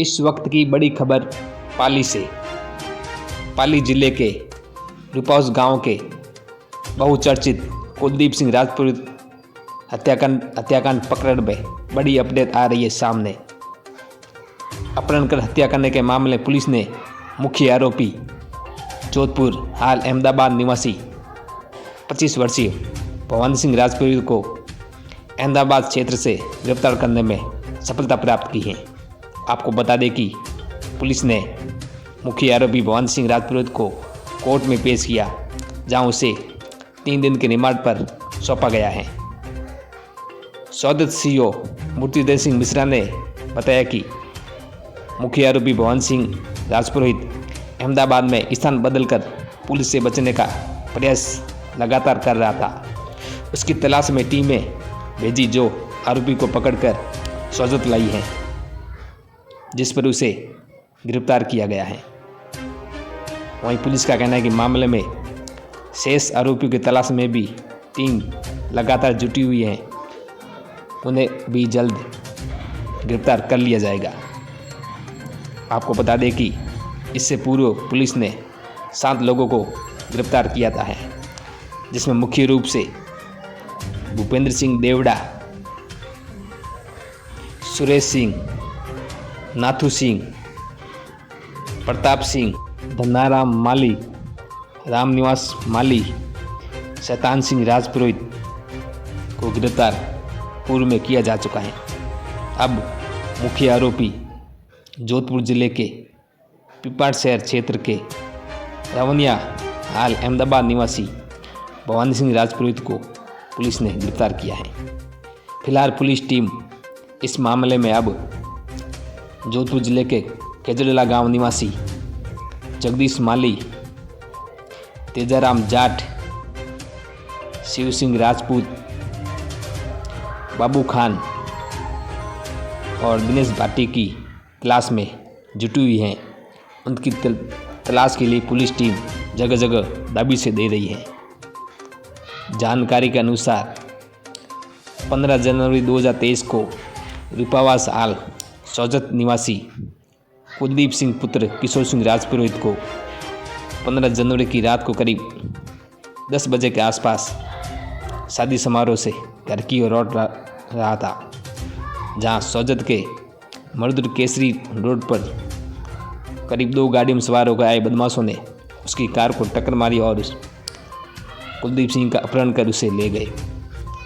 इस वक्त की बड़ी खबर पाली से। पाली जिले के रूपाउस गांव के बहुचर्चित कुलदीप सिंह राजपुरोहित हत्याकांड पकड़ में बड़ी अपडेट आ रही है सामने। अपहरण कर हत्या करने के मामले में पुलिस ने मुख्य आरोपी जोधपुर हाल अहमदाबाद निवासी 25 वर्षीय भवानी सिंह राजपुरोहित को अहमदाबाद क्षेत्र से गिरफ्तार करने में सफलता प्राप्त की है। आपको बता दें कि पुलिस ने मुख्य आरोपी भवानी सिंह राजपुरोहित को कोर्ट में पेश किया, जहां उसे 3 दिन के रिमांड पर सौंपा गया है। सौदत सीओ मूर्तिदेव सिंह मिश्रा ने बताया कि मुख्य आरोपी भवानी सिंह राजपुरोहित अहमदाबाद में स्थान बदलकर पुलिस से बचने का प्रयास लगातार कर रहा था। उसकी तलाश में टीमें भेजी जो आरोपी को पकड़कर सौदत लाई है, जिस पर उसे गिरफ्तार किया गया है। वहीं पुलिस का कहना है कि मामले में शेष आरोपियों की तलाश में भी टीम लगातार जुटी हुई है, उन्हें भी जल्द गिरफ्तार कर लिया जाएगा। आपको बता दें कि इससे पूर्व पुलिस ने 7 लोगों को गिरफ्तार किया था, जिसमें मुख्य रूप से भूपेंद्र सिंह देवड़ा, सुरेश सिंह, नाथू सिंह, प्रताप सिंह, धनाराम माली, रामनिवास माली, शैतान सिंह राजपुरोहित को गिरफ्तार पूर्व में किया जा चुका है। अब मुख्य आरोपी जोधपुर जिले के पिपाड़ शहर क्षेत्र के रवनिया हाल अहमदाबाद निवासी भवानी सिंह राजपुरोहित को पुलिस ने गिरफ्तार किया है। फिलहाल पुलिस टीम इस मामले में अब जोधपुर जिले के केजड़ला गांव निवासी जगदीश माली, तेजाराम जाट, शिव सिंह राजपूत, बाबू खान और दिनेश भाटी की तलाश में जुटी हुई हैं। उनकी तलाश के लिए पुलिस टीम जगह जगह दाबी से दे रही है। जानकारी के अनुसार 15 जनवरी 2023 को रूपावास हाल सौजत निवासी कुलदीप सिंह पुत्र किशोर सिंह राजपुरोहित को 15 जनवरी की रात को करीब 10 बजे के आसपास शादी समारोह से घर की ओर लौट रहा था, जहां सौजत के मरुदुर केसरी रोड पर करीब 2 गाड़ियों में सवार होकर आए बदमाशों ने उसकी कार को टक्कर मारी और कुलदीप सिंह का अपहरण कर उसे ले गए।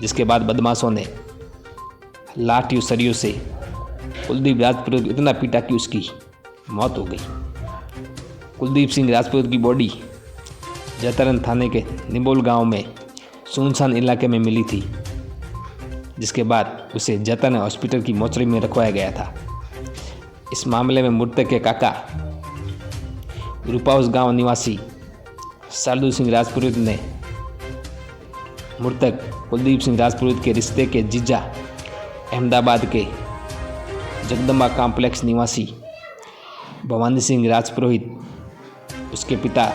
जिसके बाद बदमाशों ने लाठी और सरियों से कुलदीप राजपुरोहित इतना पीटा कि उसकी मौत हो गई। कुलदीप सिंह राजपुरोहित की बॉडी जैतारण थाने के निबोल गांव में सुनसान इलाके में मिली थी, जिसके बाद उसे जैतारण हॉस्पिटल की मोर्चरी में रखवाया गया था। इस मामले में मृतक के काका रूपाउस गांव निवासी शार्दुल सिंह राजपुरोहित ने मृतक कुलदीप सिंह राजपुरोहित के रिश्ते के जीजा अहमदाबाद के जगदम्बा कॉम्प्लेक्स निवासी भवानी सिंह राजपुरोहित, उसके पिता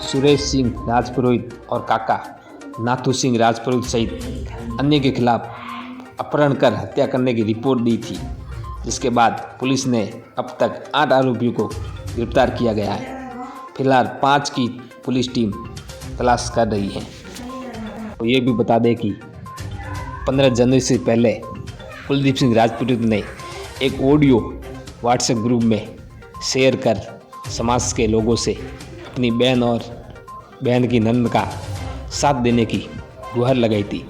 सुरेश सिंह राजपुरोहित और काका नाथू सिंह राजपुरोहित सहित अन्य के खिलाफ अपहरण कर हत्या करने की रिपोर्ट दी थी। जिसके बाद पुलिस ने अब तक 8 आरोपियों को गिरफ्तार किया गया है। फिलहाल 5 की पुलिस टीम तलाश कर रही है। तो ये भी बता दें कि 15 जनवरी से पहले कुलदीप सिंह राजपुरोहित ने एक ऑडियो व्हाट्सएप ग्रुप में शेयर कर समाज के लोगों से अपनी बहन और बहन की नंद का साथ देने की गुहार लगाई थी।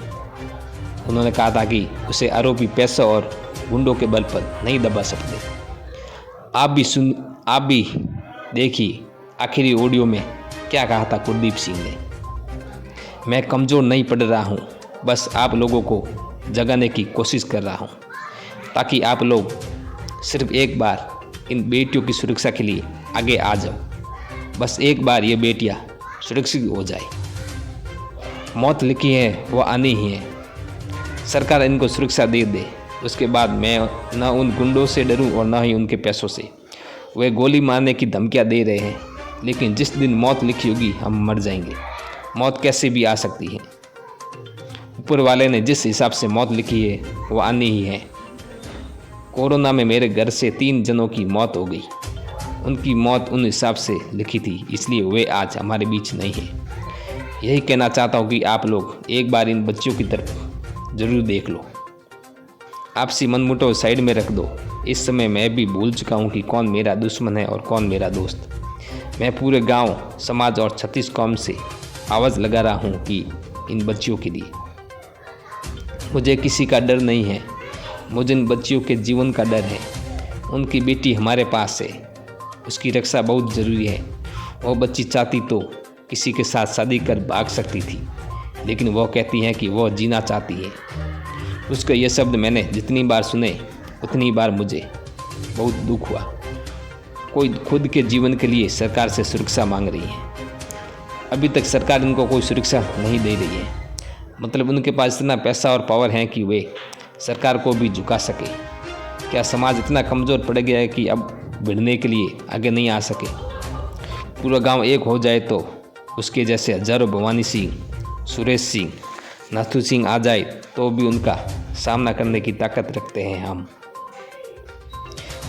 उन्होंने कहा था कि उसे आरोपी पैसा और गुंडों के बल पर नहीं दबा सकते। आप भी देखिए आखिरी ऑडियो में क्या कहा था कुलदीप सिंह ने। मैं कमज़ोर नहीं पड़ रहा हूँ, बस आप लोगों को जगाने की कोशिश कर रहा हूँ, ताकि आप लोग सिर्फ एक बार इन बेटियों की सुरक्षा के लिए आगे आ जाओ। बस एक बार ये बेटियाँ सुरक्षित हो जाए। मौत लिखी है वो आनी ही है, सरकार इनको सुरक्षा दे दे। उसके बाद मैं ना उन गुंडों से डरूं और ना ही उनके पैसों से। वे गोली मारने की धमकियां दे रहे हैं, लेकिन जिस दिन मौत लिखी होगी हम मर जाएंगे। मौत कैसे भी आ सकती है। ऊपर वाले ने जिस हिसाब से मौत लिखी है वो आनी ही है। कोरोना में मेरे घर से 3 जनों की मौत हो गई। उनकी मौत उन हिसाब से लिखी थी, इसलिए वे आज हमारे बीच नहीं हैं। यही कहना चाहता हूँ कि आप लोग एक बार इन बच्चों की तरफ ज़रूर देख लो। आपसी मनमुटाव साइड में रख दो। इस समय मैं भी भूल चुका हूँ कि कौन मेरा दुश्मन है और कौन मेरा दोस्त। मैं पूरे गांव, समाज और 36 कौम से आवाज़ लगा रहा हूँ कि इन बच्चियों के लिए मुझे किसी का डर नहीं है। मुझे इन बच्चियों के जीवन का डर है। उनकी बेटी हमारे पास है, उसकी रक्षा बहुत ज़रूरी है। वो बच्ची चाहती तो किसी के साथ शादी कर भाग सकती थी, लेकिन वो कहती है कि वो जीना चाहती है। उसके ये शब्द मैंने जितनी बार सुने उतनी बार मुझे बहुत दुख हुआ। कोई खुद के जीवन के लिए सरकार से सुरक्षा मांग रही है। अभी तक सरकार इनको कोई सुरक्षा नहीं दे रही है। मतलब उनके पास इतना पैसा और पावर है कि वे सरकार को भी झुका सके। क्या समाज इतना कमज़ोर पड़ गया है कि अब भिड़ने के लिए आगे नहीं आ सके? पूरा गांव एक हो जाए तो उसके जैसे हजारों भवानी सिंह, सुरेश सिंह, नाथू सिंह आ जाए तो भी उनका सामना करने की ताकत रखते हैं हम।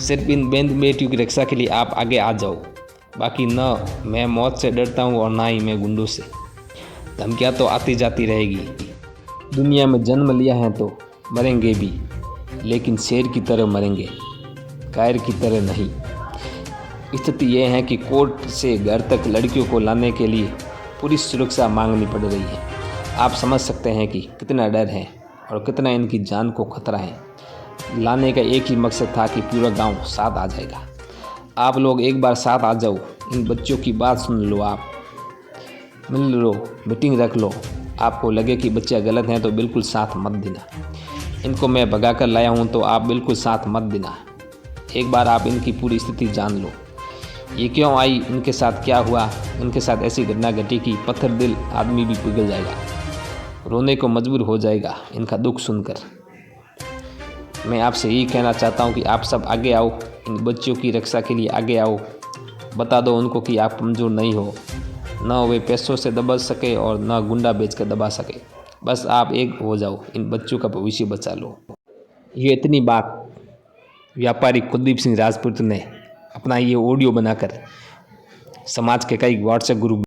सिर्फ इन बहन बेटियों की रक्षा के लिए आप आगे आ जाओ। बाकी न मैं मौत से डरता हूँ और ना ही मैं गुंडों से। धमकियाँ तो आती जाती रहेगी। दुनिया में जन्म लिया है तो मरेंगे भी, लेकिन शेर की तरह मरेंगे, कायर की तरह नहीं। स्थिति यह है कि कोर्ट से घर तक लड़कियों को लाने के लिए पूरी सुरक्षा मांगनी पड़ रही है। आप समझ सकते हैं कि कितना डर है और कितना इनकी जान को खतरा है। लाने का एक ही मकसद था कि पूरा गांव साथ आ जाएगा। आप लोग एक बार साथ आ जाओ। इन बच्चों की बात सुन लो, आप मिल लो, मीटिंग रख लो। आपको लगे कि बच्चे गलत हैं तो बिल्कुल साथ मत देना। इनको मैं भगा कर लाया हूँ तो आप बिल्कुल साथ मत देना। एक बार आप इनकी पूरी स्थिति जान लो। ये क्यों आई, इनके साथ क्या हुआ, इनके साथ ऐसी घटना घटी कि पत्थर दिल आदमी भी पिघल जाएगा, रोने को मजबूर हो जाएगा इनका दुख सुनकर। मैं आपसे यही कहना चाहता हूँ कि आप सब आगे आओ, इन बच्चियों की रक्षा के लिए आगे आओ। बता दो उनको कि आप कमज़ोर नहीं हो, ना वे पैसों से दबा सके और ना गुंडा बेच कर दबा सके। बस आप एक हो जाओ, इन बच्चों का भविष्य बचा लो। ये इतनी बात व्यापारी कुलदीप सिंह राजपूत ने अपना ये ऑडियो बनाकर समाज के कई व्हाट्सएप ग्रुप